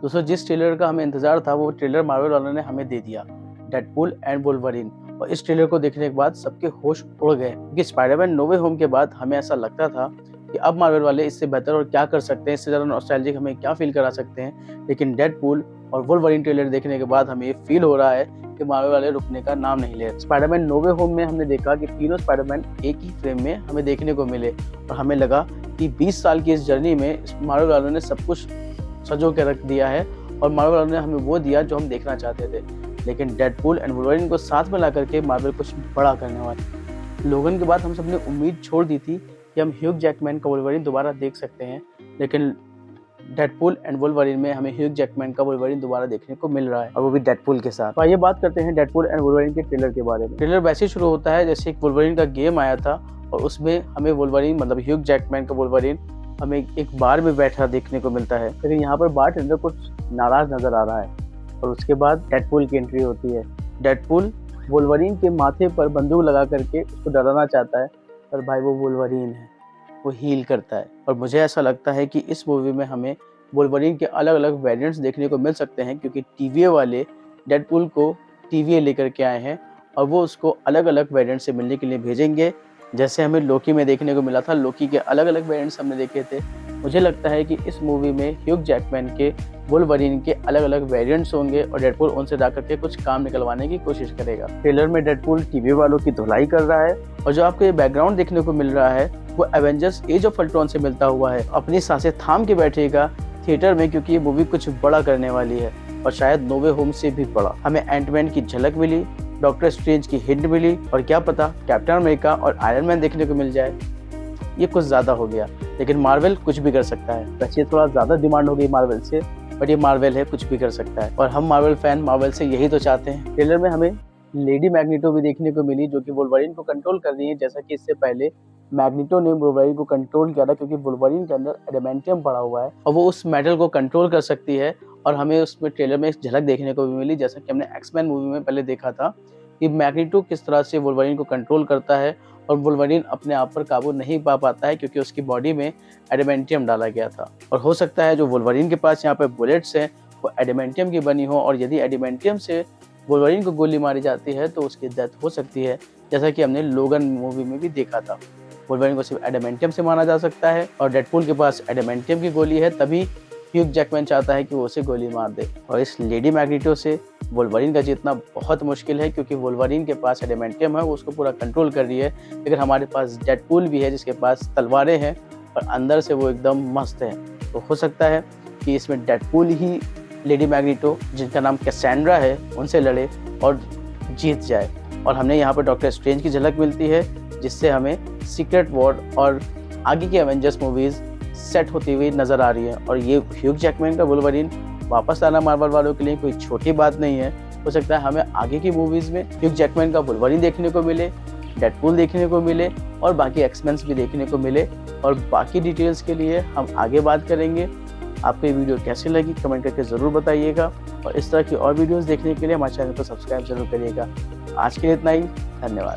दोस्तों जिस ट्रेलर का हमें इंतज़ार था वो ट्रेलर मार्वल वालों ने हमें दे दिया, डेडपूल एंड वुल्वरीन। और इस ट्रेलर को देखने के बाद सबके होश उड़ गए क्योंकि स्पाइडरमैन नो वे होम के बाद हमें ऐसा लगता था कि अब मार्वल वाले इससे बेहतर और क्या कर सकते हैं, इससे ज़्यादा नॉस्टैल्जिक हमें क्या फ़ील करा सकते हैं। लेकिन डेडपूल और वुल्वरीन ट्रेलर देखने के बाद हमें ये फ़ील हो रहा है कि मार्वल वाले रुकने का नाम नहीं ले रहे। स्पाइडरमैन नो वे होम में हमने देखा कि तीनों स्पाइडरमैन एक ही फ्रेम में हमें देखने को मिले और हमें लगा कि 20 साल की इस जर्नी में मार्वल वालों ने सब कुछ सजो के रख दिया है और मार्वल वालों ने हमें वो दिया जो हम देखना चाहते थे। लेकिन डेडपूल एंड वुल्वरीन को साथ में ला करके मार्वल कुछ बड़ा करने वाली। लोगन के बाद हम सबने उम्मीद छोड़ दी थी कि हम ह्यूग जैकमैन का वुल्वरीन दोबारा देख सकते हैं, लेकिन डेडपूल एंड वुल्वरीन में हमें ह्यूग जैकमैन का वुल्वरीन दोबारा देखने को मिल रहा है और वो भी डेडपूल के साथ। तो आइए बात करते हैं डेडपूल एंड वुल्वरीन के ट्रेलर के बारे में। ट्रेलर वैसे ही शुरू होता है जैसे एक वुल्वरीन का गेम आया था और उसमें हमें वुल्वरीन मतलब ह्यूग जैकमैन का वुल्वरीन हमें एक बार में बैठा देखने को मिलता है, लेकिन यहाँ पर बारटेंडर कुछ नाराज नजर आ रहा है और उसके बाद डेडपूल की एंट्री होती है। डेडपूल वुल्वरीन के माथे पर बंदूक लगा करके उसको डराना चाहता है, पर भाई वो वुल्वरीन है, वो हील करता है। और मुझे ऐसा लगता है कि इस मूवी में हमें वुल्वरीन के अलग अलग वेरिएंट्स देखने को मिल सकते हैं क्योंकि टीवीए वाले डेडपूल को टीवीए लेकर के आए हैं और वो उसको अलग अलग वेरिएंट से मिलने के लिए भेजेंगे, जैसे हमें लोकी में देखने को मिला था। लोकी के अलग अलग वेरिएंट्स हमने देखे थे। मुझे लगता है कि इस मूवी में ह्यूग जैकमैन के वुल्वरीन के अलग अलग वेरिएंट्स होंगे और डेडपूल उनसे जा करके कुछ काम निकलवाने की कोशिश करेगा। ट्रेलर में डेडपूल टीवी वालों की धुलाई कर रहा है और जो आपको ये बैकग्राउंड देखने को मिल रहा है वो एवेंजर्स एज ऑफ अल्ट्रॉन से मिलता हुआ है। अपनी सांसें थाम के बैठेगा थिएटर में क्योंकि ये मूवी कुछ बड़ा करने वाली है और शायद नो वे होम से भी बड़ा। हमें एंटमैन की झलक मिली, डॉक्टर स्ट्रेंज की हिंट मिली और क्या पता कैप्टन अमेरिका और आयरन मैन देखने को मिल जाए। ये कुछ ज़्यादा हो गया, लेकिन मार्वल कुछ भी कर सकता है। वैसे थोड़ा ज़्यादा डिमांड हो गई मार्वल से, बट ये मार्वल है, कुछ भी कर सकता है और हम मार्वल फैन मार्वल से यही तो चाहते हैं। ट्रेलर में हमें लेडी मैग्नीटो भी देखने को मिली जो कि वुल्वरीन को कंट्रोल कर रही है, जैसा कि इससे पहले मैग्नीटो ने वुल्वरीन को कंट्रोल किया था क्योंकि वुल्वरीन के अंदर एडामेंटियम पड़ा हुआ है और वो उस मेटल को कंट्रोल कर सकती है। और हमें उसमें ट्रेलर में एक झलक देखने को भी मिली, जैसा कि हमने एक्समैन मूवी में पहले देखा था कि मैग्नीटो किस तरह से वुल्वरीन को कंट्रोल करता है और वुल्वरीन अपने आप पर काबू नहीं पा पाता है क्योंकि उसकी बॉडी में एडामेंटियम डाला गया था। और हो सकता है जो वुल्वरीन के पास यहाँ पे बुलेट्स हैं वो एडामेंटियम की बनी हो और यदि एडामेंटियम से वुल्वरीन को गोली मारी जाती है तो उसकी डेथ हो सकती है, जैसा कि हमने लोगन मूवी में भी देखा था। वुल्वरीन को सिर्फ एडामेंटियम से मारा जा सकता है और डेडपूल के पास एडामेंटियम की गोली है, तभी ह्यूग जैकमैन चाहता है कि वो उसे गोली मार दे। और इस लेडी मैग्नीटो से वुल्वरीन का जीतना बहुत मुश्किल है क्योंकि वुल्वरीन के पास एडामेंटियम है, वो उसको पूरा कंट्रोल कर रही है, लेकिन हमारे पास डेडपूल भी है जिसके पास तलवारें हैं और अंदर से वो एकदम मस्त है। तो हो सकता है कि इसमें डेडपूल ही लेडी मैग्नीटो, जिनका नाम कैसेंड्रा है, उनसे लड़े और जीत जाए। और हमने यहाँ पर डॉक्टर स्ट्रेंज की झलक मिलती है जिससे हमें सीक्रेट वॉर और आगे की एवेंजर्स मूवीज़ सेट होती हुई नज़र आ रही है। और ये ह्यूग जैकमैन का वुल्वरीन वापस लाना मार्वल वालों के लिए कोई छोटी बात नहीं है। हो सकता है हमें आगे की मूवीज़ में ह्यूग जैकमैन का वुल्वरीन देखने को मिले, डेडपूल देखने को मिले और बाकी एक्समैन भी देखने को मिले। और बाकी डिटेल्स के लिए हम आगे बात करेंगे। आपको ये वीडियो कैसी लगी कमेंट करके ज़रूर बताइएगा और इस तरह की और वीडियोज़ देखने के लिए हमारे चैनल को सब्सक्राइब जरूर करिएगा। आज के लिए इतना ही, धन्यवाद।